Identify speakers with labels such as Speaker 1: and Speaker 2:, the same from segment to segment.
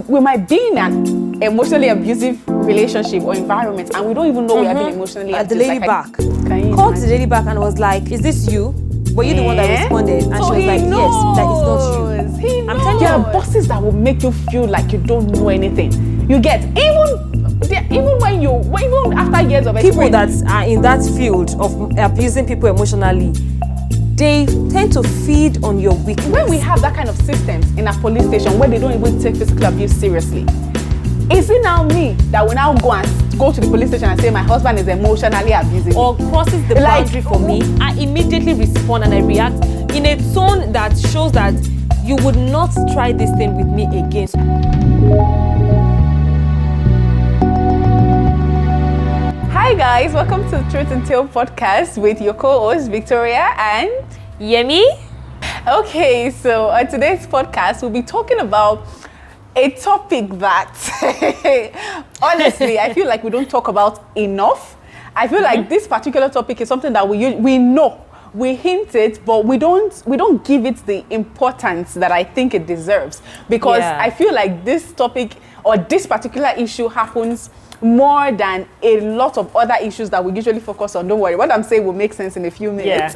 Speaker 1: We might be in an emotionally abusive relationship or environment and we don't even know we have been emotionally abused.
Speaker 2: The lady back called the lady back and was like, is this you? Were you the one that responded? And
Speaker 1: so
Speaker 2: she was like, yes, that is not you.
Speaker 1: I'm telling you, there are bosses that will make you feel like you don't know anything. You get, even after years of experience.
Speaker 2: People that are in that field of abusing people emotionally, they tend to feed on your weakness.
Speaker 1: When we have that kind of systems in a police station where they don't even take physical abuse seriously, is it now me that will now go to the police station and say my husband is emotionally abusing me?
Speaker 2: Or crosses the boundary for me? I immediately respond and I react in a tone that shows that you would not try this thing with me again.
Speaker 1: Hi guys, welcome to the Truthandtalespodcast with your co-host Victoria and
Speaker 2: Yemi.
Speaker 1: Okay, so on today's podcast we'll be talking about a topic that honestly I feel like we don't talk about enough. I feel like this particular topic is something that we know, we hint it, but we don't give it the importance that I think it deserves, because I feel like this topic or this particular issue happens more than a lot of other issues that we usually focus on. Don't worry, what I'm saying will make sense in a few minutes.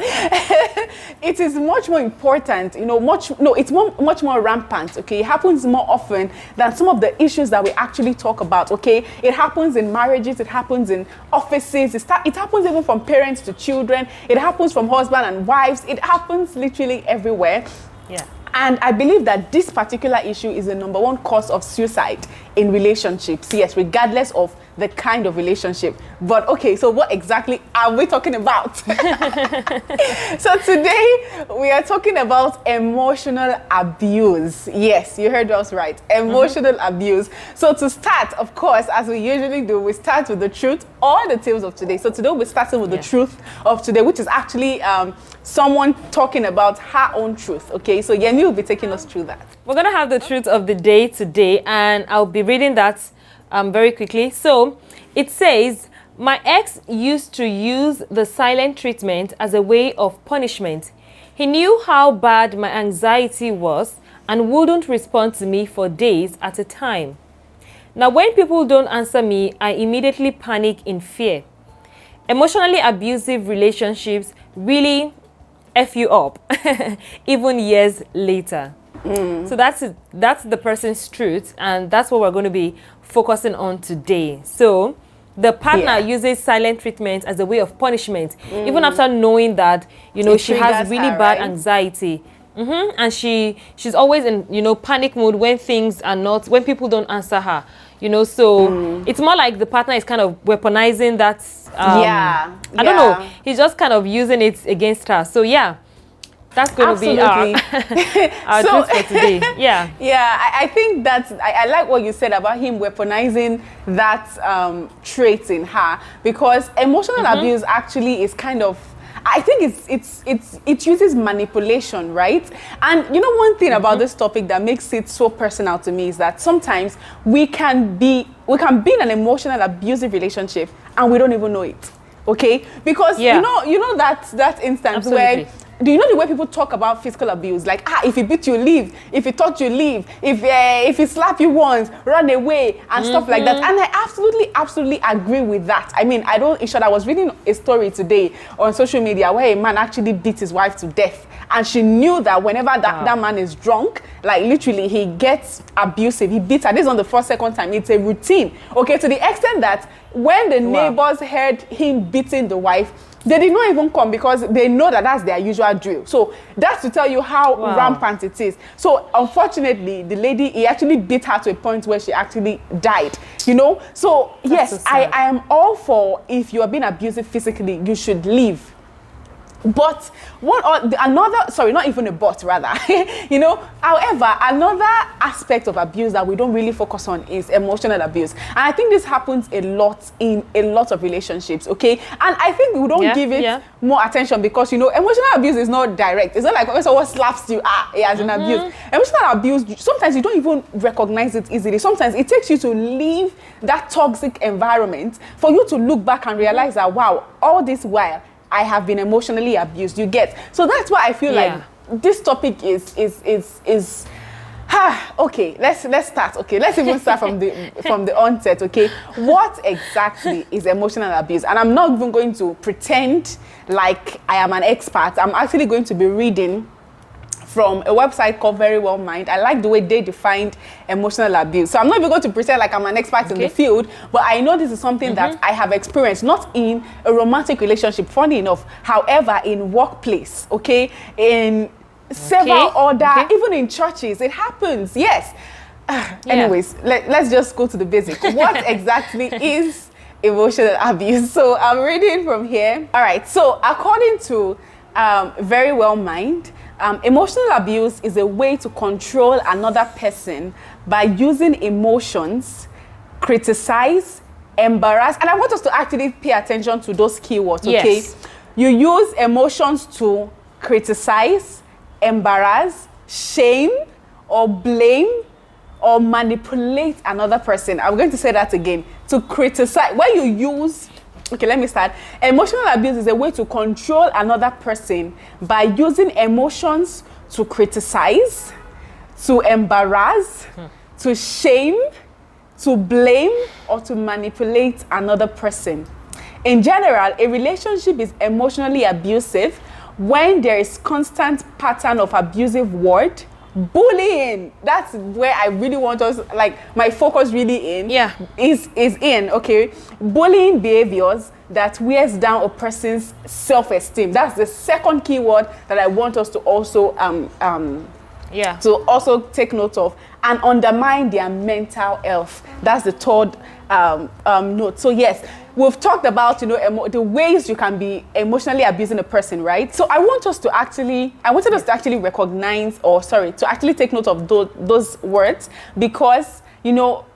Speaker 1: It is much more important, it's much more rampant, okay? It happens more often than some of the issues that we actually talk about, okay? It happens in marriages, it happens in offices, it happens even from parents to children, it happens from husband and wives, it happens literally everywhere.
Speaker 2: Yeah.
Speaker 1: And I believe that this particular issue is the number one cause of suicide in relationships. Yes, regardless of the kind of relationship. But okay, so what exactly are we talking about? So today we are talking about emotional abuse. Yes, you heard us right. Emotional abuse. So to start, of course, as we usually do, we start with the truth or the tales of today. So today we're starting with the truth of today, which is actually someone talking about her own truth. Okay, so Yemi will be taking us through that.
Speaker 2: We're going to have the truth of the day today, and I'll be reading that very quickly. So it says, my ex used to use the silent treatment as a way of punishment. He knew how bad my anxiety was and wouldn't respond to me for days at a time. Now, when people don't answer me, I immediately panic in fear. Emotionally abusive relationships really F you up, even years later. So that's the person's truth, and that's what we're going to be focusing on today. So the partner uses silent treatment as a way of punishment, even after knowing that she has really bad anxiety. And she's always in panic mode when people don't answer her. So it's more like the partner is kind of weaponizing that. I don't know. He's just kind of using it against her. So that's going to be our truth for today.
Speaker 1: I think I like what you said about him weaponizing that trait in her, because emotional abuse actually is kind of, I think it uses manipulation, right? And one thing about this topic that makes it so personal to me is that sometimes we can be in an emotional abusive relationship and we don't even know it. Okay? Because you know that instance where, do you know the way people talk about physical abuse? Like, if he beat you, leave. If he touch you, leave. If he slap you once, run away, and stuff like that. And I absolutely agree with that. I mean, I was reading a story today on social media where a man actually beat his wife to death. And she knew that whenever that man is drunk, like literally he gets abusive. He beats her. This is on the first, second time. It's a routine. Okay, to the extent that when the neighbors heard him beating the wife, they did not even come, because they know that that's their usual drill. So that's to tell you how rampant it is. So unfortunately, the lady, he actually beat her to a point where she actually died. So yes, I am all for, if you are being abusive physically, you should leave. But not even a but, rather. However, another aspect of abuse that we don't really focus on is emotional abuse. And I think this happens a lot in a lot of relationships, okay? And I think we don't give it more attention, because, emotional abuse is not direct. It's not like when someone slaps you, it has an abuse. Emotional abuse, sometimes you don't even recognize it easily. Sometimes it takes you to leave that toxic environment for you to look back and realize that, wow, all this while, I have been emotionally abused. You get? So that's why I feel like this topic is Okay, let's start. Okay, let's even start from the onset. Okay, what exactly is emotional abuse? And I'm not even going to pretend like I am an expert. I'm actually going to be reading from a website called Very Well Mind. I like the way they defined emotional abuse. So I'm not even going to pretend like I'm an expert in the field, but I know this is something that I have experienced, not in a romantic relationship, funny enough, however, in workplace, okay, in several other, even in churches, it happens, yes. Anyways, let's just go to the basic. What exactly is emotional abuse? So I'm reading from here. All right, so according to Very Well Mind, emotional abuse is a way to control another person by using emotions, criticize, embarrass, and I want us to actually pay attention to those keywords, okay? Yes. You use emotions to criticize, embarrass, shame, or blame, or manipulate another person. I'm going to say that again. To criticize, when you use, okay, let me start. Emotional abuse is a way to control another person by using emotions to criticize, to embarrass, to shame, to blame, or to manipulate another person. In general, a relationship is emotionally abusive when there is constant pattern of abusive word, bullying. That's where I really want us, like my focus really in, is in, okay, bullying behaviors that wears down a person's self-esteem. That's the second keyword that I want us to also to also take note of, and undermine their mental health. That's the third note. So yes, we've talked about, the ways you can be emotionally abusing a person, right? So I wanted us to actually recognize, to actually take note of those words, because,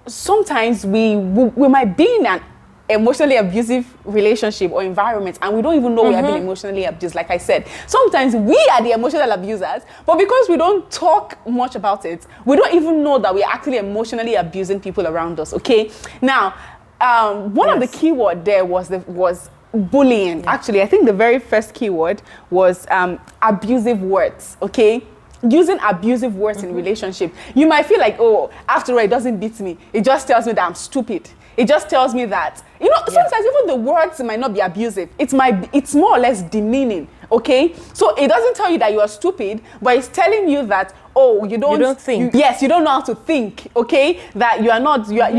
Speaker 1: sometimes we might be in an emotionally abusive relationship or environment and we don't even know we are being emotionally abused. Like I said, sometimes we are the emotional abusers, but because we don't talk much about it, we don't even know that we're actually emotionally abusing people around us, okay? Now, one of the keyword there was bullying. Yeah. Actually, I think the very first keyword was abusive words, okay? Using abusive words in relationship. You might feel like, oh, after all, it doesn't beat me. It just tells me that I'm stupid. It just tells me that, sometimes even the words might not be abusive. It's more or less demeaning, okay? So it doesn't tell you that you are stupid, but it's telling you that, oh, you don't think. Yes, you don't know how to think, okay? That you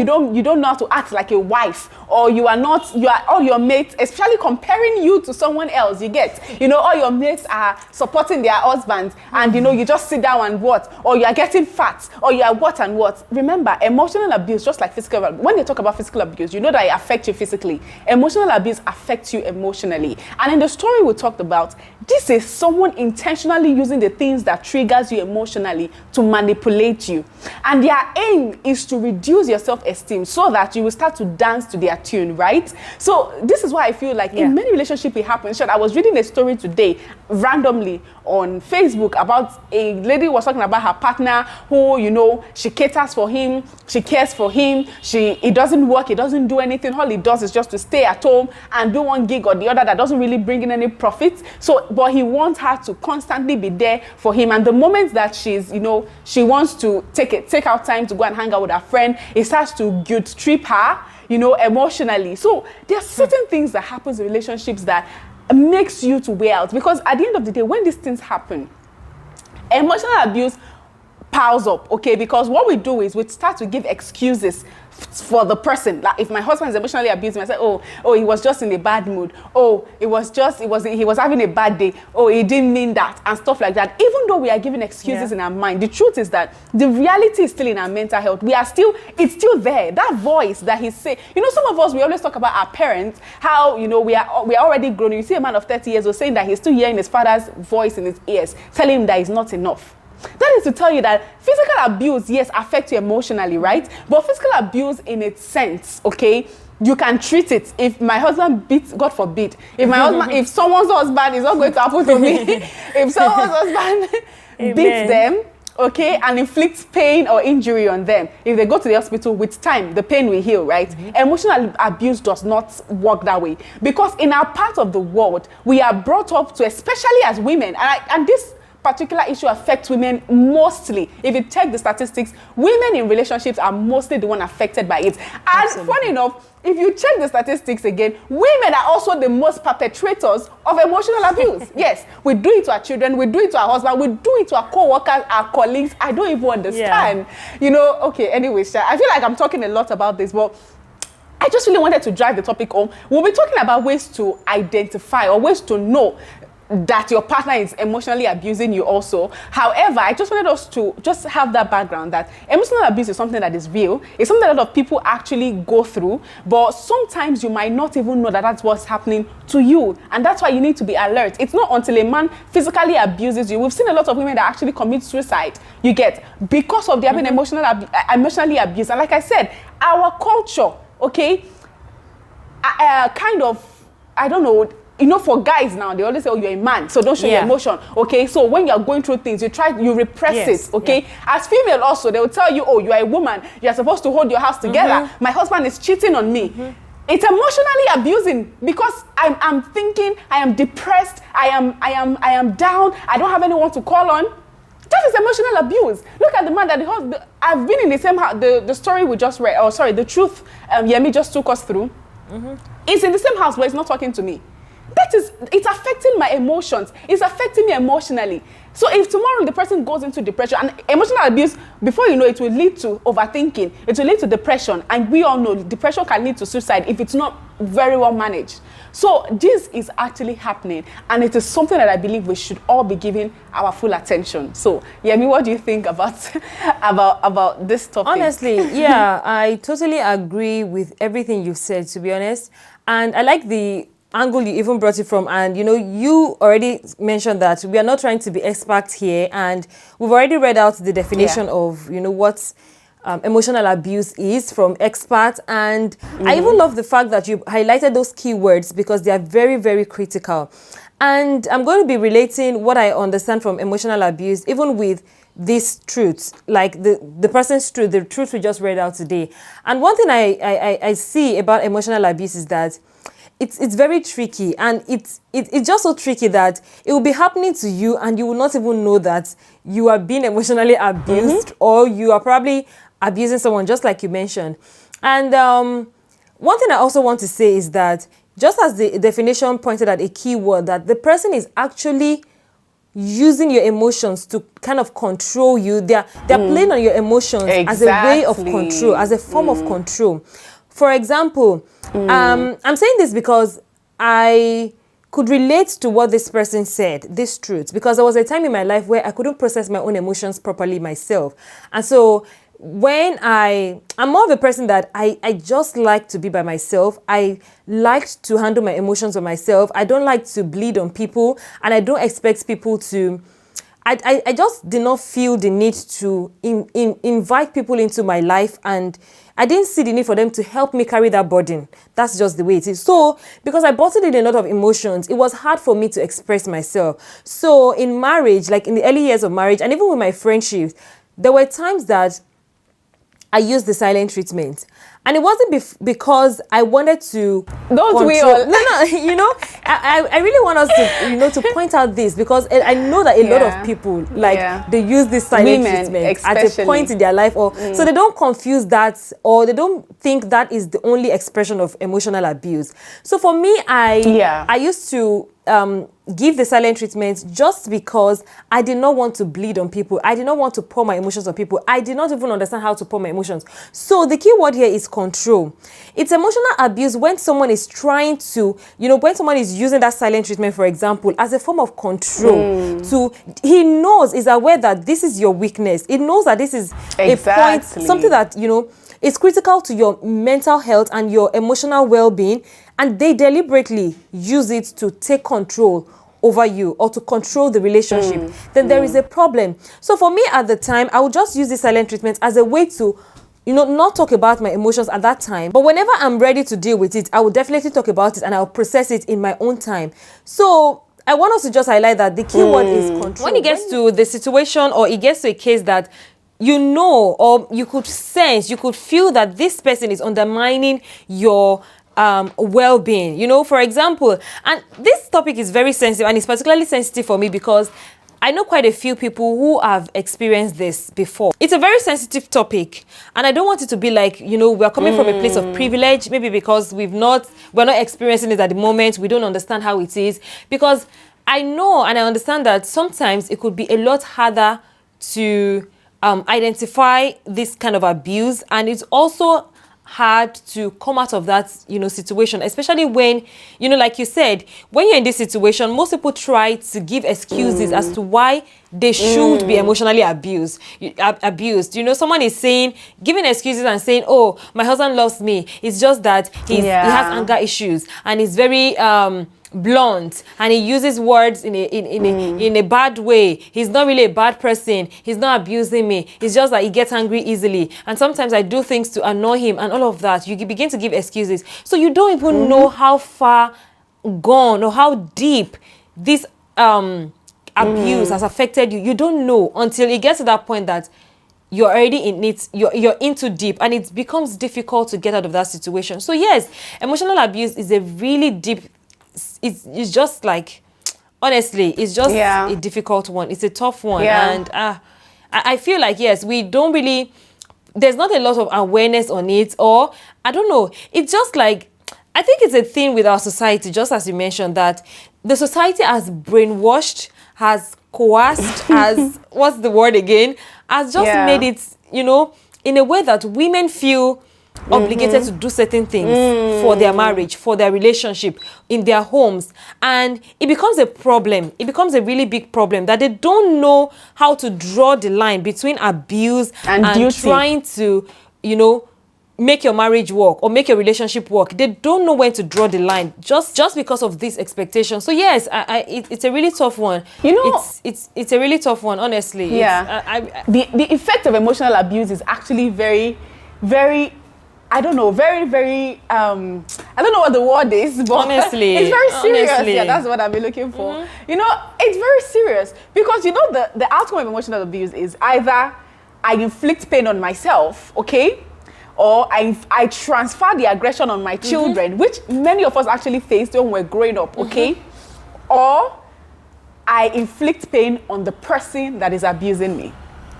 Speaker 1: don't know how to act like a wife, or all your mates, especially comparing you to someone else, you get, all your mates are supporting their husbands, and you just sit down and what, or you are getting fat, or you are what and what. Remember, emotional abuse, just like physical abuse, when they talk about physical abuse, you know that it affects you physically. Emotional abuse affects you emotionally. And in the story we talked about, this is someone intentionally using the things that triggers you emotionally to manipulate you. And their aim is to reduce your self-esteem so that you will start to dance to their tune, right? So this is why I feel like in many relationships it happens. I was reading a story today randomly on Facebook about a lady who was talking about her partner who, she caters for him, she cares for him, it doesn't work, he doesn't do anything, all he does is just to stay at home and do one gig or the other that doesn't really bring in any profit. So, but he wants her to constantly be there for him, and the moment that she's, she wants to take out time to go and hang out with her friend, it starts to guilt trip her, emotionally. So there are certain things that happens in relationships that makes you to wear out, because at the end of the day, when these things happen, emotional abuse piles up, okay? Because what we do is we start to give excuses for the person. Like if my husband is emotionally abusing me, I say, oh, he was just in a bad mood. Oh, he was having a bad day. Oh, he didn't mean that, and stuff like that. Even though we are giving excuses in our mind, the truth is that the reality is still in our mental health. It's still there. That voice that he say, some of us, we always talk about our parents, how, we are already grown. You see a man of 30 years was saying that he's still hearing his father's voice in his ears, telling him that he's not enough. That is to tell you that physical abuse, yes, affects you emotionally, right? But physical abuse in its sense, okay, you can treat it. If my husband beats, God forbid, if someone's husband is not going to happen to me, if someone's husband beats them, okay, and inflicts pain or injury on them, if they go to the hospital, with time, the pain will heal, right? Emotional abuse does not work that way. Because in our part of the world, we are brought up to, especially as women, and this particular issue affects women mostly. If you check the statistics, women in relationships are mostly the one affected by it. And
Speaker 2: Absolutely.
Speaker 1: funny enough, if you check the statistics again, women are also the most perpetrators of emotional abuse. Yes, we do it to our children, we do it to our husband, we do it to our co-workers, our colleagues. I don't even understand. You know, okay, anyways, I feel like I'm talking a lot about this, but I just really wanted to drive the topic home. We'll be talking about ways to identify or ways to know that your partner is emotionally abusing you also. However, I just wanted us to just have that background that emotional abuse is something that is real. It's something that a lot of people actually go through, but sometimes you might not even know that that's what's happening to you. And that's why you need to be alert. It's not until a man physically abuses you. We've seen a lot of women that actually commit suicide, you get, because of they have been emotionally abused. And like I said, our culture, okay, kind of, I don't know, you know, for guys now, they always say, oh, you're a man, so don't show your emotion, okay? So when you're going through things, you repress it, okay? As female also, they will tell you, oh, you're a woman, you're supposed to hold your house together. My husband is cheating on me. It's emotionally abusing because I'm thinking, I am depressed, I am down, I don't have anyone to call on. That is emotional abuse. Look at the man that I've been in the same house, the story we just read, oh, sorry, the truth Yemi just took us through. It's in the same house, but it's not talking to me. It's affecting my emotions. It's affecting me emotionally. So if tomorrow the person goes into depression, and emotional abuse, before you know, it will lead to overthinking. It will lead to depression. And we all know depression can lead to suicide if it's not very well managed. So this is actually happening. And it is something that I believe we should all be giving our full attention. So, Yemi, what do you think about this topic?
Speaker 2: Honestly, yeah, I totally agree with everything you've said, to be honest. And I like the angle you even brought it from, and you already mentioned that we are not trying to be experts here, and we've already read out the definition of what emotional abuse is from experts. And I even love the fact that you highlighted those keywords because they are very, very critical. And I'm going to be relating what I understand from emotional abuse even with these truths, like the person's truth, the truth we just read out today. And one thing I see about emotional abuse is that it's very tricky, and it's just so tricky that it will be happening to you and you will not even know that you are being emotionally abused, or you are probably abusing someone, just like you mentioned. And one thing I also want to say is that, just as the definition pointed at a key word, that the person is actually using your emotions to kind of control you. They're playing on your emotions as a way of control, as a form of control. For example, I'm saying this because I could relate to what this person said, this truth, because there was a time in my life where I couldn't process my own emotions properly myself. And so when I'm more of a person that I just like to be by myself. I like to handle my emotions by myself. I don't like to bleed on people, and I don't expect people to. I just did not feel the need to invite people into my life, and I didn't see the need for them to help me carry that burden. That's just the way it is. So, because I bottled in a lot of emotions, it was hard for me to express myself. So, in marriage, like in the early years of marriage, and even with my friendships, there were times that I used the silent treatment. And it wasn't because I wanted to
Speaker 1: Don't we all?
Speaker 2: No, I really want us to, to point out this, because I know that a lot of people, they use this silent treatment at a point in their life, or so they don't confuse that, or they don't think that is the only expression of emotional abuse. So for me, I used to give the silent treatment just because I did not want to bleed on people. I did not want to pour my emotions on people. I did not even understand how to pour my emotions. So the key word here is control. It's emotional abuse when someone is trying to, when someone is using that silent treatment, for example, as a form of control. He knows, is aware that this is your weakness. It knows that this is a point, something that, is critical to your mental health and your emotional well-being, and they deliberately use it to take control over you or to control the relationship, then there is a problem. So for me at the time, I would just use the silent treatment as a way to, not talk about my emotions at that time. But whenever I'm ready to deal with it, I will definitely talk about it and I'll process it in my own time. So I want us to just highlight that the key word is control. When it gets to the situation, or it gets to a case that or you could sense, you could feel that this person is undermining your well-being, for example. And this topic is very sensitive, and it's particularly sensitive for me because I know quite a few people who have experienced this before. It's a very sensitive topic, and I don't want it to be like, we're coming from a place of privilege, maybe because we're not experiencing it at the moment, we don't understand how it is, because I know and I understand that sometimes it could be a lot harder to identify this kind of abuse, and it's also hard to come out of that situation, especially when like you said, when you're in this situation, most people try to give excuses as to why they should be emotionally abused. Someone is giving excuses and saying, oh, my husband loves me, it's just that he has anger issues and he's very blunt and he uses words in a bad way. He's not really a bad person. He's not abusing me. It's just that he gets angry easily. And sometimes I do things to annoy him and all of that. You begin to give excuses. So you don't even know how far gone or how deep this abuse has affected you. You don't know until it gets to that point that you're already in it, you're into deep, and it becomes difficult to get out of that situation. So yes, emotional abuse is a really deep, it's just like, honestly, it's just a difficult one. It's a tough one. And I feel like, yes, we don't really, there's not a lot of awareness on it, or I don't know. It's just like, I think it's a thing with our society, just as you mentioned, that the society has brainwashed, has coerced, has, what's the word again? Has just made it, in a way that women feel obligated to do certain things for their marriage, for their relationship, in their homes. And it becomes a problem. It becomes a really big problem that they don't know how to draw the line between abuse and trying to, make your marriage work or make your relationship work. They don't know when to draw the line just because of this expectation. So yes, it's a really tough one. It's a really tough one, honestly.
Speaker 1: Yeah. The effect of emotional abuse is actually very, very, I don't know, very, very, I don't know what the word is, but
Speaker 2: honestly,
Speaker 1: it's very serious. Honestly. Yeah, that's what I've been looking for. It's very serious because, the outcome of emotional abuse is either I inflict pain on myself, okay? Or I transfer the aggression on my children, which many of us actually faced when we're growing up, okay? Or I inflict pain on the person that is abusing me.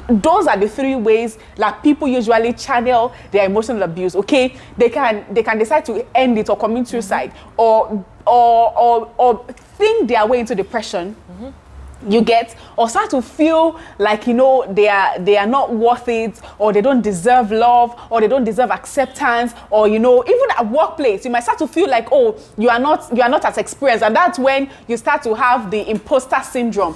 Speaker 1: Those are the three ways that people usually channel their emotional abuse, okay? They can decide to end it or commit suicide or think their way into depression. You get, or start to feel like they are not worth it, or they don't deserve love, or they don't deserve acceptance, or even at workplace you might start to feel like, oh, you are not as experienced, and that's when you start to have the imposter syndrome.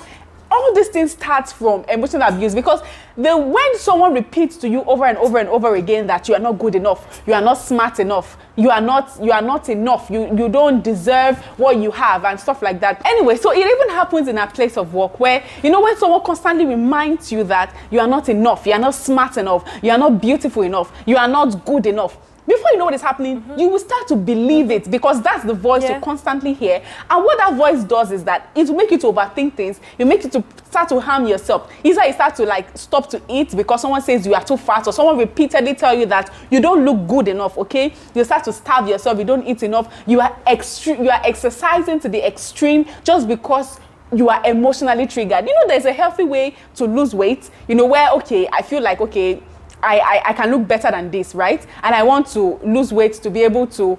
Speaker 1: All these things start from emotional abuse because when someone repeats to you over and over and over again that you are not good enough, you are not smart enough, you are not enough, you don't deserve what you have and stuff like that. Anyway, so it even happens in a place of work where, when someone constantly reminds you that you are not enough, you are not smart enough, you are not beautiful enough, you are not good enough. Before you know what is happening, you will start to believe it because that's the voice you constantly hear. And what that voice does is that it will make you to overthink things. It makes you to start to harm yourself. Either you start to stop to eat because someone says you are too fat, or someone repeatedly tell you that you don't look good enough, okay? You start to starve yourself, you don't eat enough. You are exercising to the extreme just because you are emotionally triggered. There's a healthy way to lose weight, where, okay, I feel like, okay, I can look better than this, right? And I want to lose weight to be able to,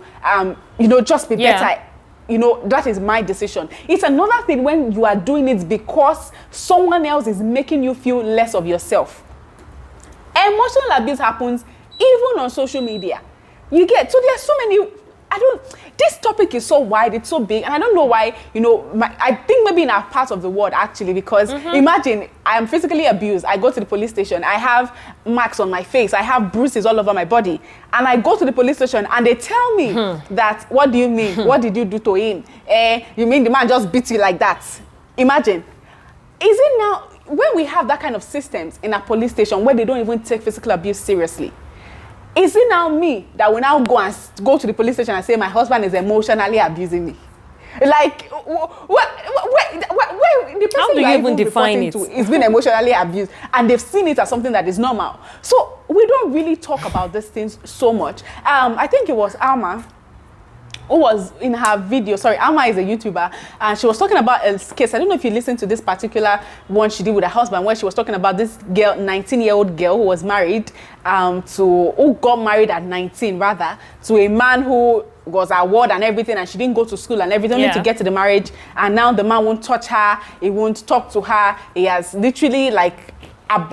Speaker 1: just be better. That is my decision. It's another thing when you are doing it because someone else is making you feel less of yourself. Emotional abuse happens even on social media. You get, so there are so many, this topic is so wide, it's so big, and I don't know why, I think maybe in our part of the world actually, because imagine I am physically abused, I go to the police station, I have marks on my face, I have bruises all over my body, and I go to the police station and they tell me that, what do you mean? What did you do to him? You mean the man just beat you like that? Imagine. Is it now, when we have that kind of systems in a police station where they don't even take physical abuse seriously, is it now me that will now go to the police station and say my husband is emotionally abusing me? Like, where the person
Speaker 2: how do you even define it?
Speaker 1: Is being emotionally abused, and they've seen it as something that is normal. So we don't really talk about these things so much. I think it was Alma who was in her video, sorry, Alma is a YouTuber, and she was talking about a case. I don't know if you listened to this particular one she did with her husband, where she was talking about this girl, 19-year-old girl who was married who got married at 19 rather, to a man who was a ward and everything, and she didn't go to school and everything, only to get to the marriage, and now the man won't touch her, he won't talk to her, he has literally like,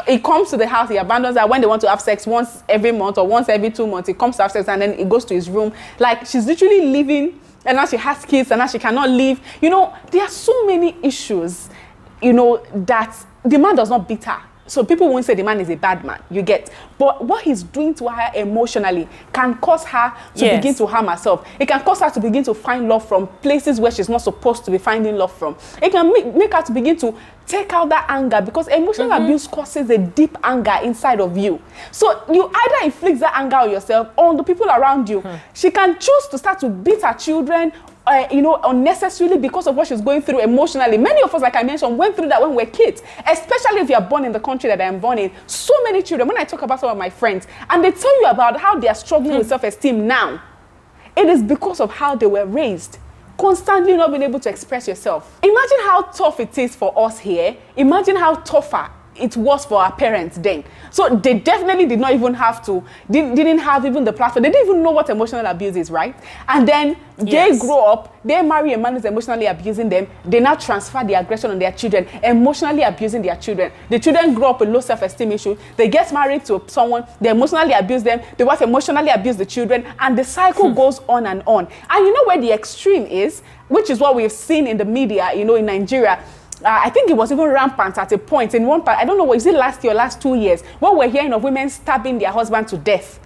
Speaker 1: he comes to the house, he abandons her when they want to have sex once every month or once every 2 months. He comes to have sex and then he goes to his room. Like, she's literally living, and now she has kids and now she cannot leave. You know, there are so many issues, you know, that the man does not beat her. So people won't say the man is a bad man, you get. But what he's doing to her emotionally can cause her to begin to harm herself. It can cause her to begin to find love from places where she's not supposed to be finding love from. It can make her to begin to take out that anger, because emotional abuse causes a deep anger inside of you. So you either inflict that anger on yourself or on the people around you. She can choose to start to beat her children, you know, unnecessarily because of what she's going through emotionally. Many of us, like I mentioned, went through that when we were kids, especially if you are born in the country that I am born in. So many children, when I talk about some of my friends, and they tell you about how they are struggling with self-esteem now, it is because of how they were raised. Constantly not being able to express yourself. Imagine how tough it is for us here. Imagine how tougher it was for our parents then. So they definitely did not even have to, didn't have even the platform. They didn't even know what emotional abuse is, right? And then they grow up, they marry a man who's emotionally abusing them. They now transfer the aggression on their children, emotionally abusing their children. The children grow up with low self-esteem issues. They get married to someone, they emotionally abuse them. The wife emotionally abuses the children, and the cycle goes on and on. And you know where the extreme is, which is what we've seen in the media, you know, in Nigeria. I think it was even rampant at a point. In one part, I don't know, was it last year or last 2 years, when we're hearing of women stabbing their husband to death.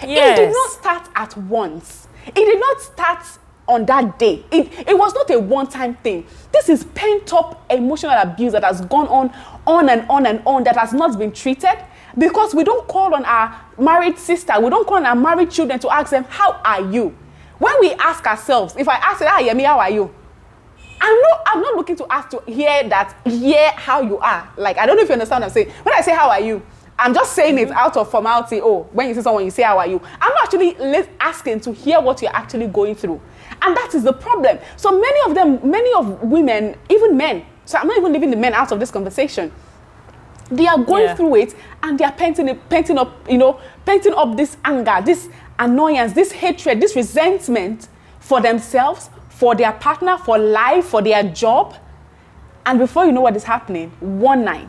Speaker 1: It did not start at once. It did not start on that day. It was not a one-time thing. This is pent-up emotional abuse that has gone on and on and on, that has not been treated, because we don't call on our married sister, we don't call on our married children to ask them, how are you? When we ask ourselves, if I ask her, Yemi, how are you? I'm not looking to ask to hear how you are. Like, I don't know if you understand what I'm saying. When I say how are you, I'm just saying it out of formality. Oh, when you see someone, you say how are you. I'm not actually asking to hear what you're actually going through. And that is the problem. So many of women, even men, so I'm not even leaving the men out of this conversation. They are going through it, and they are painting up this anger, this annoyance, this hatred, this resentment for themselves, for their partner, for life, for their job. And before you know what is happening, one night,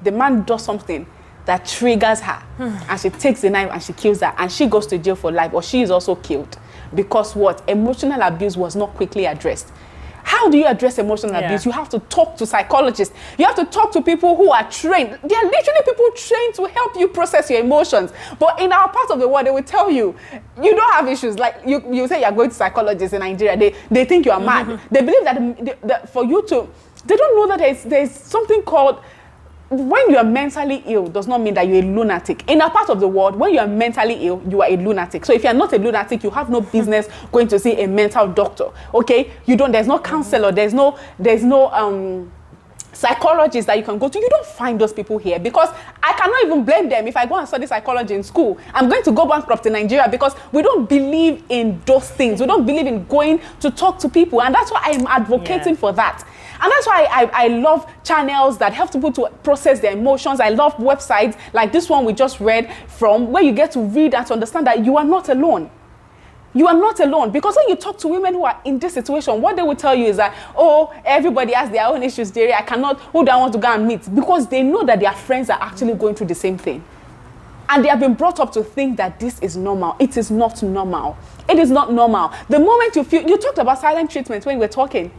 Speaker 1: the man does something that triggers her, and she takes the knife and she kills her, and she goes to jail for life, or she is also killed. Because what? Emotional abuse was not quickly addressed. How do you address emotional abuse? You have to talk to psychologists. You have to talk to people who are trained. They are literally people trained to help you process your emotions. But in our part of the world, they will tell you, you don't have issues. Like you say you're going to psychologists in Nigeria. They think you are mad. They believe that for you to, they don't know that there's something called, when you are mentally ill does not mean that you're a lunatic. In our part of the world, when you are mentally ill, you are a lunatic. So if you're not a lunatic, you have no business going to see a mental doctor. Okay? There's no counselor, there's no psychologists that you can go to. You don't find those people here, because I cannot even blame them. If I go and study psychology in school, I'm going to go bankrupt in Nigeria, because we don't believe in those things. We don't believe in going to talk to people, and that's why I'm advocating for that. And that's why I love channels that help people to process their emotions. I love websites like this one we just read from, where you get to read and to understand that you are not alone. You are not alone. Because when you talk to women who are in this situation, what they will tell you is that, oh, everybody has their own issues, dearie. Who do I want to go and meet? Because they know that their friends are actually going through the same thing. And they have been brought up to think that this is normal. It is not normal. It is not normal. The moment you talked about silent treatment when we were talking.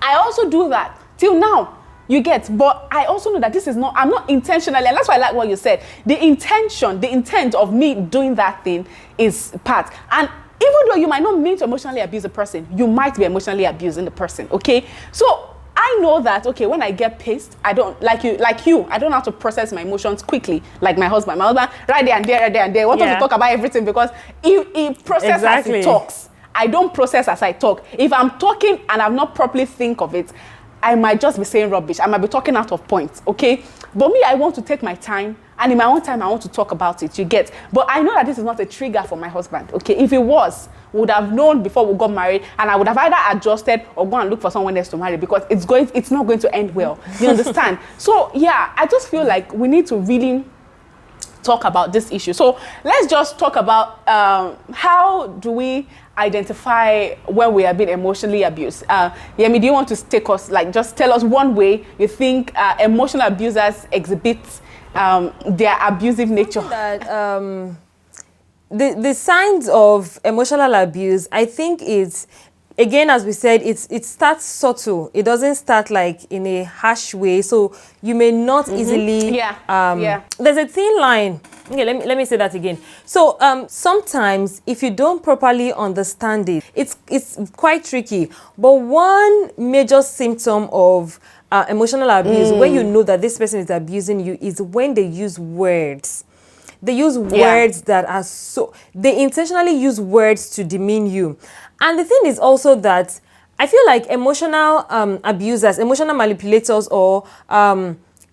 Speaker 1: I also do that till now, you get. But I also know that this is not, I'm not intentionally, and that's why I like what you said. The intent of me doing that thing is part. And even though you might not mean to emotionally abuse a person, you might be emotionally abusing the person, okay? So I know that, okay, when I get pissed, I don't, like you, I don't have to process my emotions quickly, like my husband. My husband, right there and there, want us to talk about everything, because he processes as he talks. I don't process as I talk. If I'm talking and I've not properly think of it, I might just be saying rubbish. I might be talking out of point, okay? But me, I want to take my time, and in my own time, I want to talk about it, you get? But I know that this is not a trigger for my husband, okay? If it was, we would have known before we got married, and I would have either adjusted or go and look for someone else to marry, because it's not going to end well. You understand? So, yeah, I just feel like we need to really talk about this issue. So let's just talk about how do we identify when we are being emotionally abused. Yemi, do you want to take us, like, just tell us one way you think emotional abusers exhibit their abusive nature?
Speaker 2: That the signs of emotional abuse, I think, is, again, as we said, it starts subtle. It doesn't start like in a harsh way, so you may not easily. There's a thin line. Okay, let me say that again. So sometimes if you don't properly understand it, it's quite tricky. But one major symptom of emotional abuse, when you know that this person is abusing you, is when they use words. They use words that are so... They intentionally use words to demean you. And the thing is also that I feel like emotional abusers, emotional manipulators, or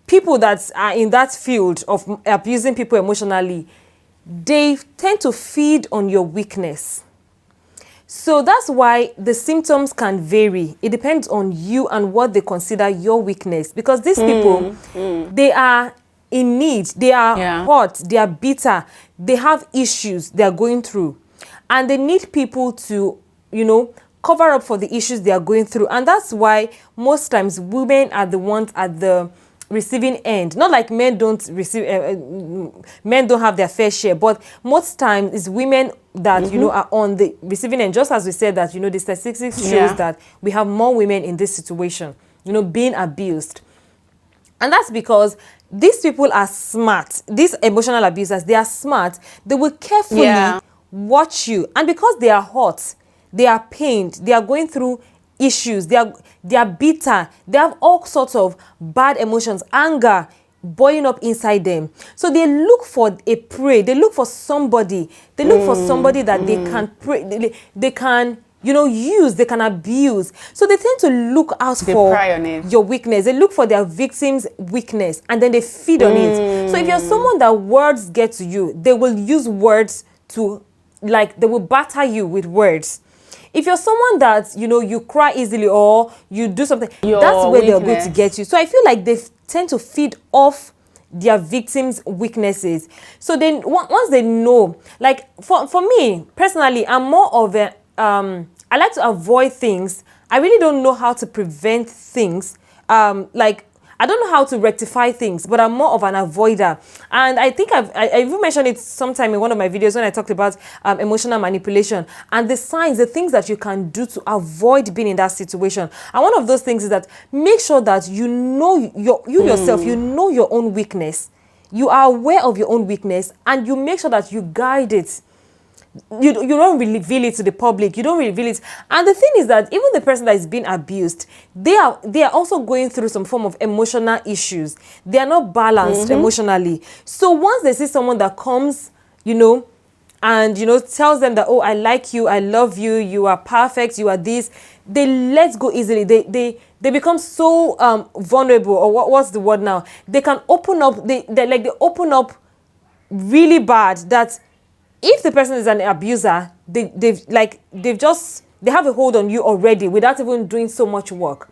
Speaker 2: people that are in that field of abusing people emotionally, they tend to feed on your weakness. So that's why the symptoms can vary. It depends on you and what they consider your weakness. Because these people, they are in need, they are hot, they are bitter, they have issues they are going through. And they need people to, cover up for the issues they are going through. And that's why most times women are the ones at the receiving end. Not like men don't receive, men don't have their fair share, but most times it's women that, are on the receiving end. Just as we said that, the statistics shows that we have more women in this situation, being abused. And that's because these people are smart. These emotional abusers, they are smart. They will carefully watch you. And because they are hot, they are pained, they are going through issues, they are bitter, they have all sorts of bad emotions, anger boiling up inside them. So they look for a prey, they look for somebody, that they can pray, they can use, they can abuse. So they tend to look out for your weakness. They look for their victim's weakness and then they feed on it. So if you're someone that words get to you, they will use words to, they will batter you with words. If you're someone that, you cry easily or you do something, that's where they're going to get you. So I feel like they tend to feed off their victims' weaknesses. So then once they know, for me, personally, I'm more of a, I like to avoid things. I really don't know how to prevent things. I don't know how to rectify things, but I'm more of an avoider. And I think I even mentioned it sometime in one of my videos when I talked about emotional manipulation and the signs, the things that you can do to avoid being in that situation. And one of those things is that make sure that you know yourself, you know your own weakness. You are aware of your own weakness and you make sure that you guide it. You don't reveal it to the public. You don't reveal it. And the thing is that even the person that is being abused, they are also going through some form of emotional issues. They are not balanced emotionally. So once they see someone that comes, and, tells them that, oh, I like you, I love you, you are perfect, you are this, they let go easily. They become so vulnerable, or what's the word now? They can open up, they open up really bad that if the person is an abuser, they have a hold on you already without even doing so much work.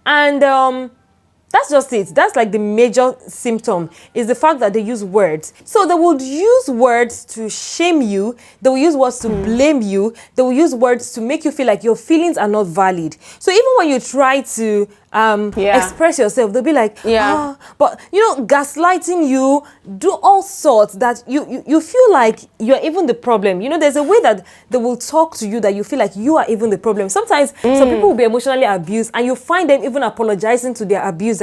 Speaker 2: And that's just it. That's like the major symptom, is the fact that they use words. So they would use words to shame you. They will use words to blame you. They will use words to make you feel like your feelings are not valid. So even when you try to express yourself, they'll be like, but gaslighting you, do all sorts that you feel like you're even the problem. There's a way that they will talk to you that you feel like you are even the problem. Sometimes some people will be emotionally abused and you find them even apologizing to their abuser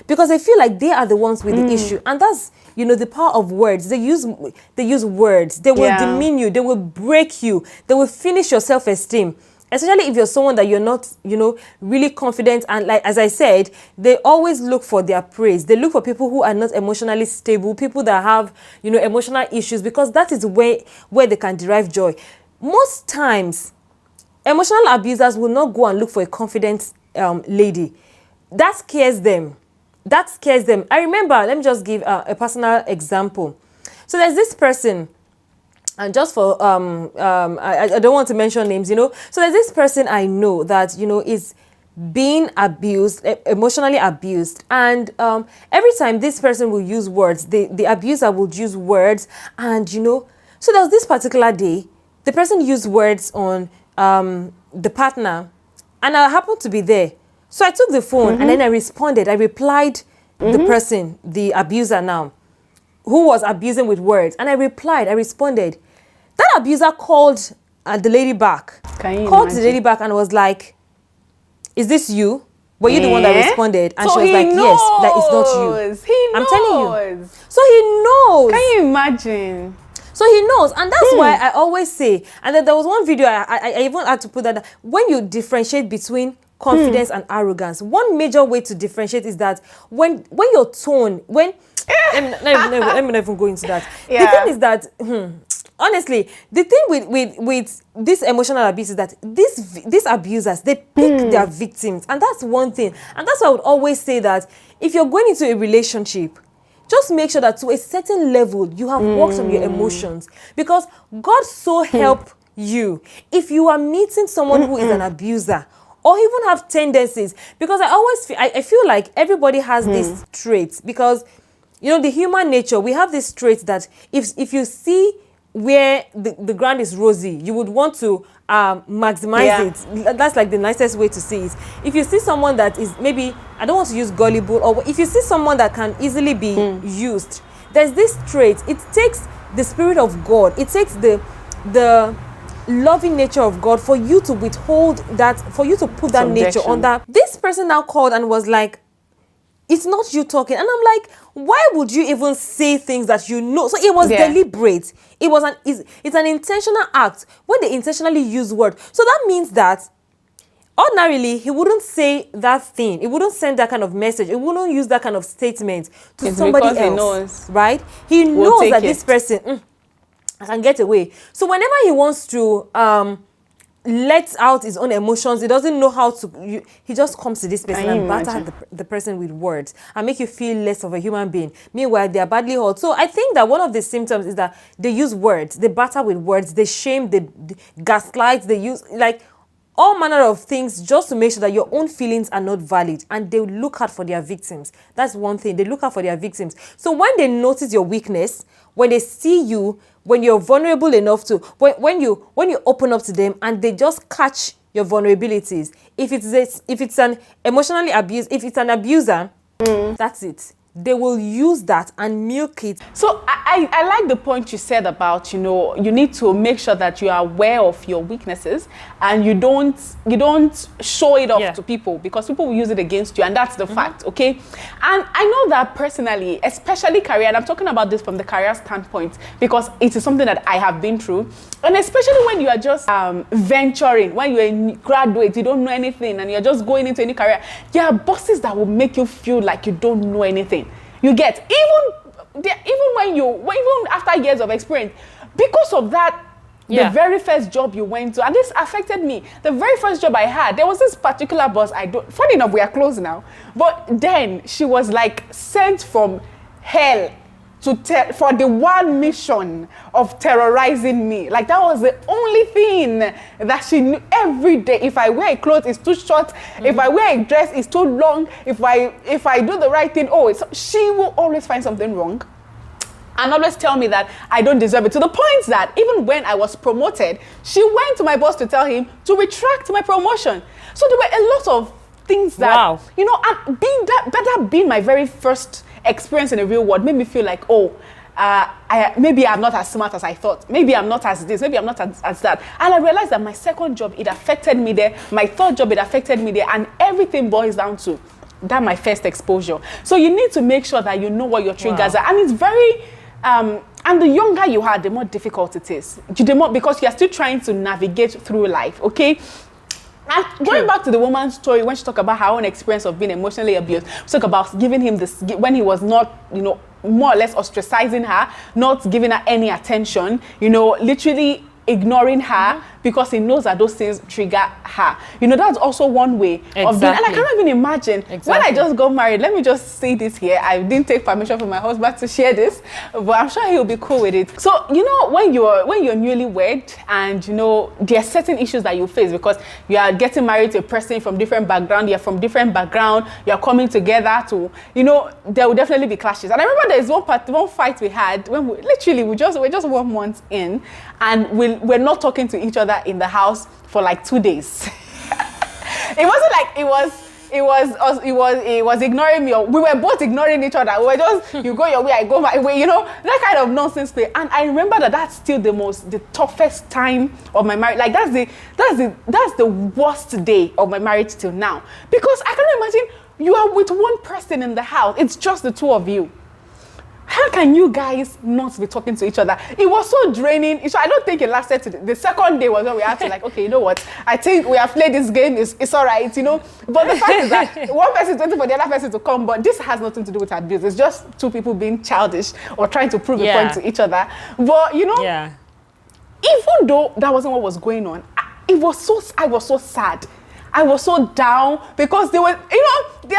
Speaker 2: because they feel like they are the ones with the issue. And that's the power of words. They use words. They will demean you. They will break you. They will finish your self-esteem. Especially if you're someone that you're not, really confident. And like, as I said, they always look for their praise. They look for people who are not emotionally stable, people that have, emotional issues, because that is where they can derive joy. Most times, emotional abusers will not go and look for a confident lady. that scares them. That scares them. I remember, let me just give a personal example. So there's this person, and just for, I don't want to mention names, you know. So there's this person I know that, you know, is being abused, emotionally abused. And every time this person will use words, the abuser would use words. And, you know, so there was this particular day, the person used words on the partner, and I happened to be there. So I took the phone and then I responded. I replied the person, the abuser now, who was abusing with words. And I responded. That abuser called the lady back. Called the lady back and was like, is this you? Were you the one that responded? And
Speaker 1: so
Speaker 2: she was like,
Speaker 1: knows.
Speaker 2: yes, that is not you. I'm telling you. So he knows.
Speaker 1: Can you imagine?
Speaker 2: So he knows, and that's why I always say, and then there was one video, I even had to put that, when you differentiate between confidence and arrogance, one major way to differentiate is that when your tone, let me not even go into that. Yeah. The thing is that, honestly, the thing with this emotional abuse is that these abusers, they pick their victims, and that's one thing. And that's why I would always say that if you're going into a relationship, just make sure that to a certain level, you have worked on your emotions. Because God so help you. If you are meeting someone who is an abuser, or even have tendencies, because I feel like everybody has these traits. Because, you know, the human nature, we have this trait that if you see where the ground is rosy, you would want to maximize it. That's like the nicest way to see it. If you see someone that is maybe, I don't want to use gullible, or if you see someone that can easily be used, there's this trait. It takes the Spirit of God. It takes the loving nature of God for you to withhold that, for you to put that nature on that. This person now called and was like, it's not you talking. And I'm like, why would you even say things that you know? So it was deliberate. It's an intentional act when they intentionally use words. So that means that ordinarily he wouldn't say that thing. He wouldn't send that kind of message. He wouldn't use that kind of statement to somebody else. He knows. Right? He knows that this person can get away. So whenever he wants to lets out his own emotions, he doesn't know how to, he just comes to this person and batter the person with words and make you feel less of a human being. Meanwhile, they are badly hurt. So I think that one of the symptoms is that they use words, they batter with words, they shame, they gaslight, they use like all manner of things just to make sure that your own feelings are not valid, and they look out for their victims. That's one thing. They look out for their victims. So when they notice your weakness, when they see you, when you're vulnerable enough to, when you open up to them and they just catch your vulnerabilities, if it's an emotionally abused, if it's an abuser, that's it. They will use that and milk it.
Speaker 1: So I like the point you said about, you know, you need to make sure that you are aware of your weaknesses and you don't show it off to people, because people will use it against you, and that's the fact, okay? And I know that personally, especially career, and I'm talking about this from the career standpoint because it is something that I have been through, and especially when you are just venturing, when you're a graduate, you don't know anything, and you're just going into any career, there are bosses that will make you feel like you don't know anything. You get, even after years of experience, because of that, the very first job you went to, and this affected me. The very first job I had, there was this particular boss funny enough, we are close now, but then she was like sent from hell for the one mission of terrorizing me. Like that was the only thing that she knew. Every day, if I wear a clothes, it's too short. If I wear a dress, it's too long. If I do the right thing, she will always find something wrong and always tell me that I don't deserve it, to the point that even when I was promoted, she went to my boss to tell him to retract my promotion. So there were a lot of things that, you know, and being my very first experience in the real world made me feel like, maybe I'm not as smart as I thought. Maybe I'm not as this. Maybe I'm not as that. And I realized that my second job, it affected me there. My third job, it affected me there. And everything boils down to that my first exposure. So you need to make sure that you know what your triggers are. And it's very, and the younger you are, the more difficult it is. Because you're still trying to navigate through life, okay? And going back to the woman's story, when she talked about her own experience of being emotionally abused, she talked about giving him this, when he was not, you know, more or less ostracizing her, not giving her any attention, you know, literally ignoring her, because he knows that those things trigger her. You know, that's also one way of doing. And I cannot even imagine when I just got married. Let me just say this here. I didn't take permission from my husband to share this, but I'm sure he'll be cool with it. So, you know, when you're newlywed and, you know, there are certain issues that you face because you are getting married to a person from different background, you're from different background, you're coming together to, you know, there will definitely be clashes. And I remember there's one fight we had when we're just 1 month in, and we're not talking to each other in the house for like 2 days. It wasn't like it was ignoring me, or we were both ignoring each other. We were just, you go your way, I go my way, you know, that kind of nonsense play. And I remember that's still the toughest time of my marriage. Like that's the worst day of my marriage till now, because I can't imagine you are with one person in the house. It's just the two of you. How can you guys not be talking to each other? It was so draining. So I don't think it lasted to the second day was when we had to like, okay, you know what? I think we have played this game. It's all right, you know. But the fact is that one person is waiting for the other person to come. But this has nothing to do with abuse. It's just two people being childish or trying to prove a point to each other. But, you know, even though that wasn't what was going on, I was so sad. I was so down because there are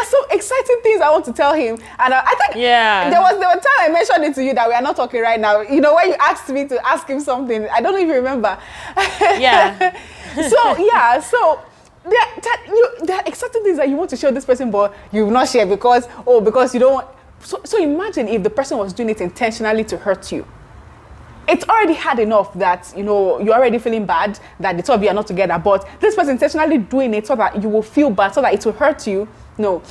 Speaker 1: so exciting things I want to tell him. And I think there was time I mentioned it to you that we are not talking right now. You know, when you asked me to ask him something, I don't even remember. Yeah. So there are exciting things that you want to show this person, but you will not share because you don't want. So imagine if the person was doing it intentionally to hurt you. It's already hard enough that, you know, you're already feeling bad that the two of you are not together, but this person intentionally doing it so that you will feel bad, so that it will hurt you. No,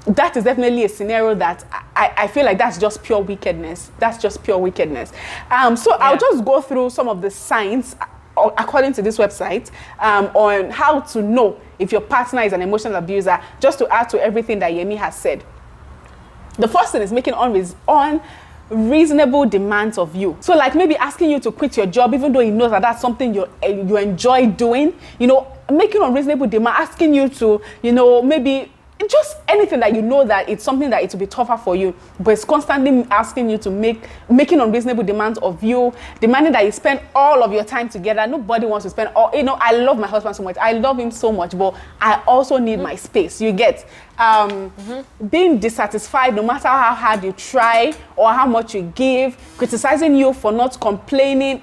Speaker 1: that is definitely a scenario that I feel like that's just pure wickedness. That's just pure wickedness. I'll just go through some of the signs according to this website on how to know if your partner is an emotional abuser, just to add to everything that Yemi has said. The first thing is making unreasonable demands of you. So like maybe asking you to quit your job even though he knows that that's something you enjoy doing, you know, making unreasonable demand, asking you to, you know, maybe just anything that you know that it's something that it will be tougher for you, but it's constantly asking you to making unreasonable demands of you, demanding that you spend all of your time together. Nobody wants to spend all, you know, I love my husband so much. I love him so much, but I also need my space. You get being dissatisfied no matter how hard you try or how much you give, criticizing you for not completing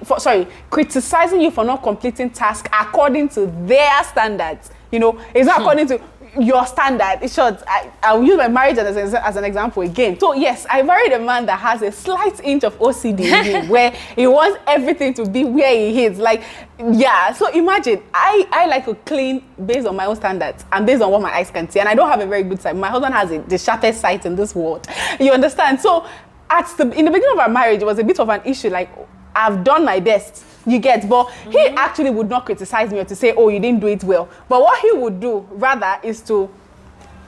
Speaker 1: tasks according to their standards. You know, it's not according to your standard. In short, I'll use my marriage as an example again. So yes, I married a man that has a slight inch of OCD in him, where he wants everything to be where he is. Like, yeah. So imagine, I like to clean based on my own standards and based on what my eyes can see. And I don't have a very good sight. My husband has the sharpest sight in this world. You understand? So in the beginning of our marriage, it was a bit of an issue. Like, I've done my best, you get, but he actually would not criticize me or to say, oh, you didn't do it well. But what he would do rather is to,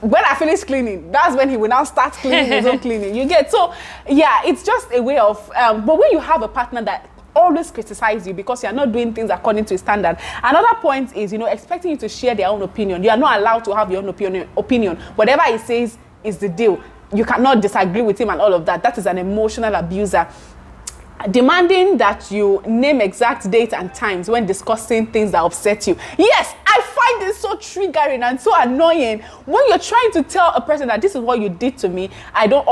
Speaker 1: when I finish cleaning, that's when he will now start cleaning his own cleaning, you get. So yeah, it's just a way of, but when you have a partner that always criticize you because you're not doing things according to his standard. Another point is, you know, expecting you to share their own opinion. You are not allowed to have your own opinion. Whatever he says is the deal. You cannot disagree with him and all of that. That is an emotional abuser. Demanding that you name exact dates and times when discussing things that upset you. Yes, I find this so triggering and so annoying when you're trying to tell a person that this is what you did to me. I don't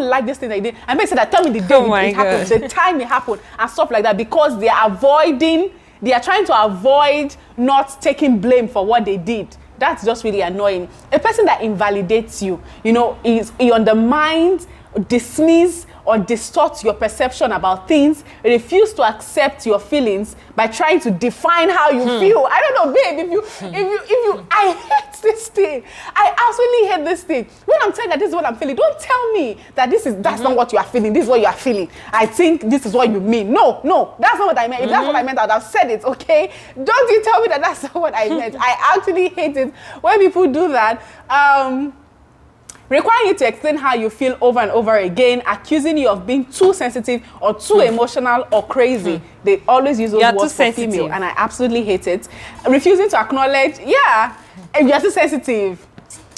Speaker 1: like this thing that you did. And they say that, tell me the day it happened, the time it happened, and stuff like that, because they are trying to avoid not taking blame for what they did. That's just really annoying. A person that invalidates you, you know, he undermines, dismisses, or distort your perception about things, refuse to accept your feelings by trying to define how you feel. I don't know, babe, if you, I hate this thing. I absolutely hate this thing. When I'm telling that this is what I'm feeling, don't tell me that that's not what you are feeling. This is what you are feeling. I think this is what you mean. No, that's not what I meant. If that's what I meant, I would have said it, okay? Don't you tell me that that's not what I meant. I actually hate it when people do that. Requiring you to explain how you feel over and over again, accusing you of being too sensitive or too emotional or crazy. They always use those words for female, and I absolutely hate it. Refusing to acknowledge, if you're too sensitive.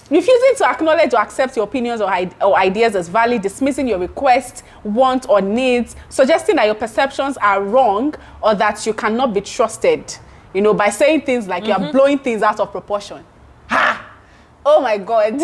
Speaker 1: Refusing to acknowledge or accept your opinions or ideas as valid, dismissing your requests, wants, or needs, suggesting that your perceptions are wrong or that you cannot be trusted. you know, by saying things like you're blowing things out of proportion. Ha! Oh my God.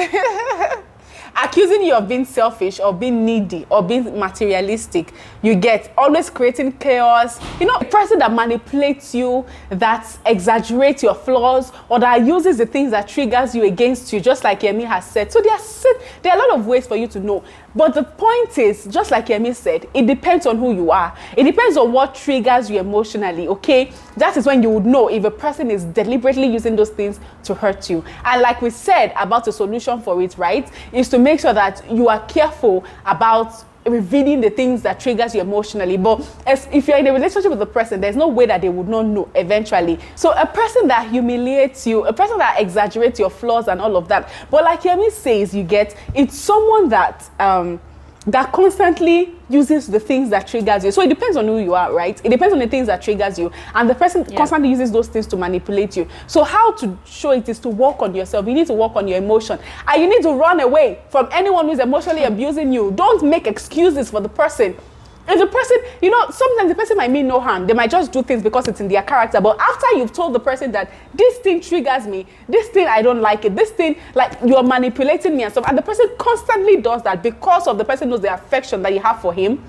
Speaker 1: Accusing you of being selfish or being needy or being materialistic, you get always creating chaos. You know, a person that manipulates you, that exaggerates your flaws, or that uses the things that triggers you against you, just like Yemi has said. So there are a lot of ways for you to know. But the point is, just like Yemi said, it depends on who you are. It depends on what triggers you emotionally, okay? That is when you would know if a person is deliberately using those things to hurt you. And like we said about the solution for it, right, is to make sure that you are careful about revealing the things that triggers you emotionally. But if you're in a relationship with a person, there's no way that they would not know eventually. So a person that humiliates you, a person that exaggerates your flaws and all of that, but like Yemi says, it's someone that that constantly uses the things that triggers you. So it depends on who you are, right? It depends on the things that triggers you, and the person constantly uses those things to manipulate you. So how to show it is to work on yourself. You need to work on your emotion, and you need to run away from anyone who's emotionally abusing you. Don't make excuses for the person. If the person, you know, sometimes the person might mean no harm. They might just do things because it's in their character. But after you've told the person that this thing triggers me, this thing I don't like it, this thing, like, you're manipulating me and stuff, and the person constantly does that because of the person knows the affection that you have for him,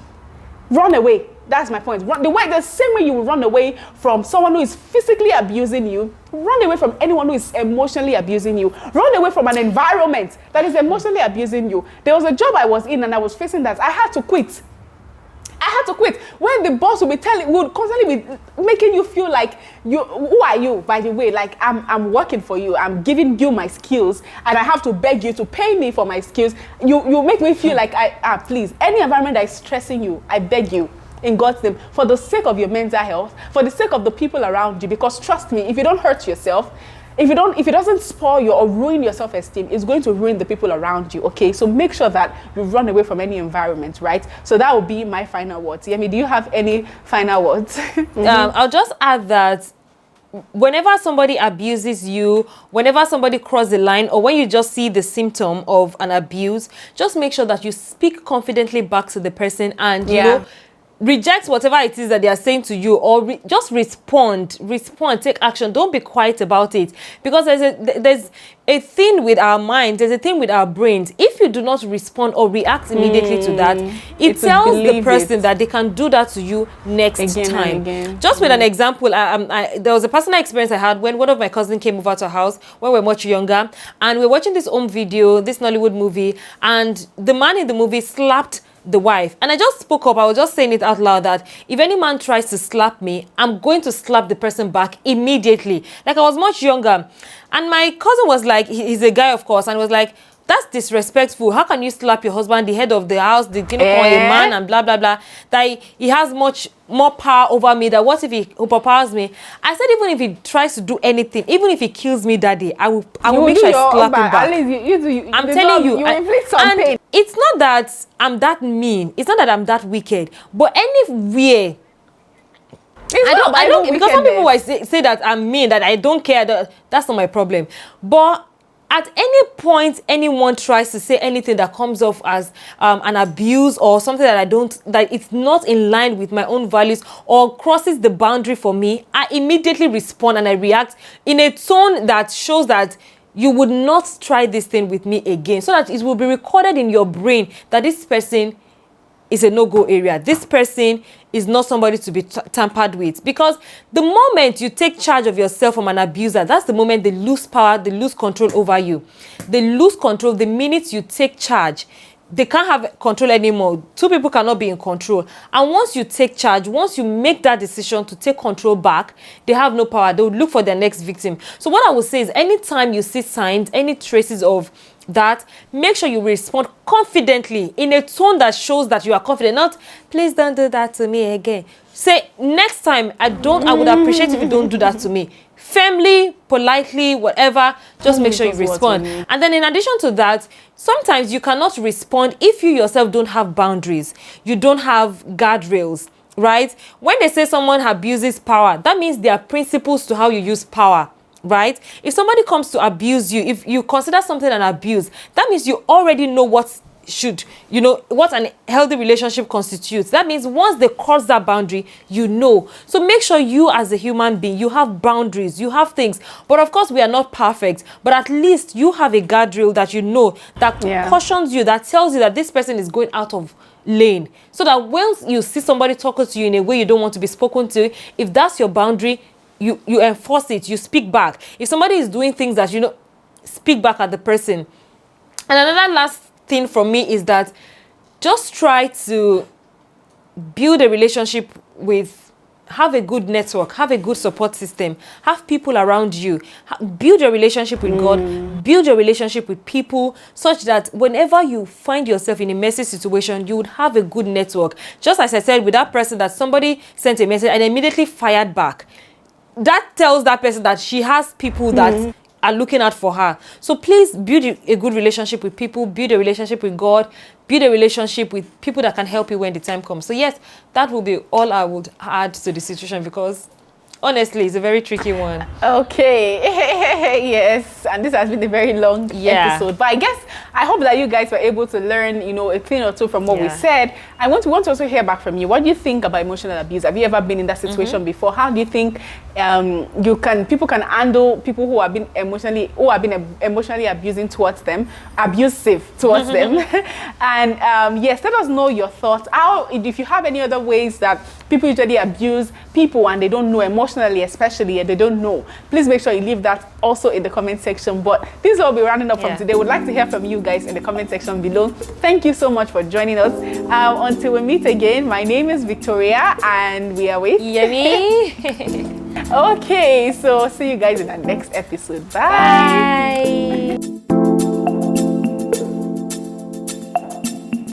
Speaker 1: run away. That's my point. The same way you will run away from someone who is physically abusing you, run away from anyone who is emotionally abusing you, run away from an environment that is emotionally abusing you. There was a job I was in and I was facing that. I had to quit. When the boss would constantly be making you feel like who are you, by the way? Like, I'm working for you, I'm giving you my skills, and I have to beg you to pay me for my skills. You make me feel like please, any environment that is stressing you, I beg you, in God's name, for the sake of your mental health, for the sake of the people around you, because trust me, if you don't hurt yourself, if it doesn't spoil you or ruin your self-esteem, it's going to ruin the people around you, okay? So make sure that you run away from any environment, right? So that will be my final words. Yemi, do you have any final words?
Speaker 2: I'll just add that whenever somebody abuses you, whenever somebody crosses the line, or when you just see the symptom of an abuse, just make sure that you speak confidently back to the person and, you know, reject whatever it is that they are saying to you, or just respond, take action. Don't be quiet about it, because there's a thing with our minds, there's a thing with our brains. If you do not respond or react immediately to that, it tells the person that they can do that to you next time. Just with an example, there was a personal experience I had when one of my cousins came over to our house when we were much younger, and we were watching this home video, this Nollywood movie, and the man in the movie slapped the wife. And I just spoke up. I was just saying it out loud that if any man tries to slap me, I'm going to slap the person back immediately. Like, I was much younger. And my cousin was like, he's a guy, of course, and was like, that's disrespectful. How can you slap your husband, the head of the house, the call a man, and blah, blah, blah. That he has much more power over me. That what if he overpowers me? I said, even if he tries to do anything, even if he kills me that day, I will make sure I slap him back.
Speaker 1: At least
Speaker 2: I'm telling you.
Speaker 1: You inflict some pain.
Speaker 2: It's not that I'm that mean. It's not that I'm that wicked. But anywhere, I don't because some people will say that I'm mean, that I don't care. That's not my problem. But at any point anyone tries to say anything that comes off as an abuse or something that it's not in line with my own values or crosses the boundary for me, I immediately respond and I react in a tone that shows that you would not try this thing with me again, so that it will be recorded in your brain that this person is a no-go area. This person is not somebody to be tampered with. Because the moment you take charge of yourself from an abuser, that's the moment they lose power, they lose control over you. They lose control the minute you take charge. They can't have control anymore. Two people cannot be in control. And once you take charge, once you make that decision to take control back, they have no power. They will look for their next victim. So what I would say is, anytime you see signs, any traces of that, make sure you respond confidently in a tone that shows that you are confident. Not, please don't do that to me again. Say, next time, I would appreciate if you don't do that to me. Firmly, politely, whatever, just make sure you respond. And then in addition to that, sometimes you cannot respond if you yourself don't have boundaries. You don't have guardrails, right? When they say someone abuses power, that means there are principles to how you use power. Right? If somebody comes to abuse you, if you consider something an abuse, that means you already know what should, you know, what an healthy relationship constitutes. That means once they cross that boundary, you know. So make sure you as a human being, you have boundaries, you have things. But of course, we are not perfect. But at least you have a guardrail that you know, that cautions you, that tells you that this person is going out of lane. So that once you see somebody talking to you in a way you don't want to be spoken to, if that's your boundary, you enforce it, you speak back. If somebody is doing things that, you know, speak back at the person. And another last thing from me is that just try to build a relationship with, have a good network, have a good support system, have people around you, build your relationship with God, build your relationship with people, such that whenever you find yourself in a messy situation, you would have a good network. Just as I said with that person, that somebody sent a message and immediately fired back. That tells that person that she has people that are looking out for her. So please build a good relationship with people, build a relationship with God, build a relationship with people that can help you when the time comes. So yes, that will be all I would add to the situation, because honestly, it's a very tricky one.
Speaker 1: Okay. Yes. And this has been a very long episode. But I hope that you guys were able to learn, you know, a thing or two from what we said. I want to also hear back from you. What do you think about emotional abuse? Have you ever been in that situation before? How do you think people can handle people who have been emotionally abusing towards them, abusive towards them? And yes, let us know your thoughts. If you have any other ways that people usually abuse people and they don't know, emotionally especially, and they don't know, please make sure you leave that also in the comment section. But this will be rounding up from today. We'd like to hear from you guys in the comment section below. Thank you so much for joining us. Until we meet again, my name is Victoria and we are with
Speaker 2: Yummy.
Speaker 1: Okay, so see you guys in the next episode. Bye.
Speaker 2: Bye.